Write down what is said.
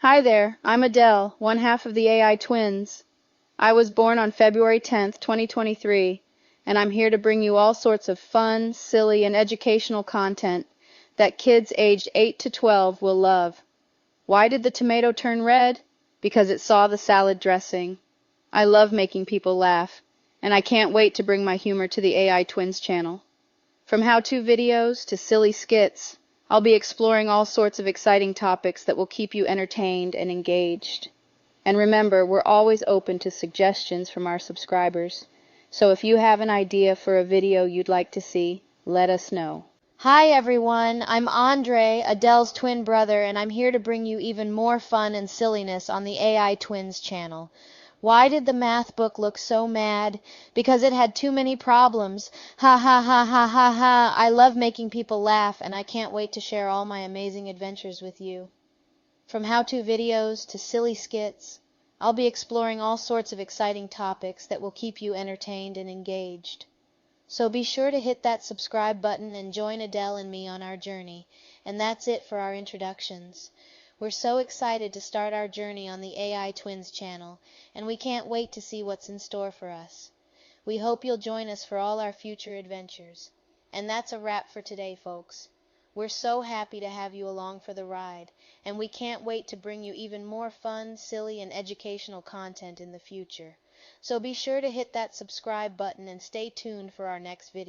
Hi there, I'm Adele, one half of the AI twins. I was born on February 10th, 2023, and I'm here to bring you all sorts of fun, silly, and educational content that kids aged 8 to 12 will love. Why did the tomato turn red? Because it saw the salad dressing. I love making people laugh, and I can't wait to bring my humor to the AI Twins channel. From how-to videos to silly skits, I'll be exploring all sorts of exciting topics that will keep you entertained and engaged. And remember, we're always open to suggestions from our subscribers. So if you have an idea for a video you'd like to see, let us know. Hi everyone, I'm Andre, Adele's twin brother, and I'm here to bring you even more fun and silliness on the AI Twins channel. Why did the math book look so mad? Because it had too many problems. Ha ha ha ha ha ha. I love making people laugh, and I can't wait to share all my amazing adventures with you. From how-to videos to silly skits, I'll be exploring all sorts of exciting topics that will keep you entertained and engaged. So be sure to hit that subscribe button and join Adele and me on our journey. And that's it for our introductions. We're so excited to start our journey on the AI Twins channel, and we can't wait to see what's in store for us. We hope you'll join us for all our future adventures. And that's a wrap for today, folks. We're so happy to have you along for the ride, and we can't wait to bring you even more fun, silly, and educational content in the future. So be sure to hit that subscribe button and stay tuned for our next video.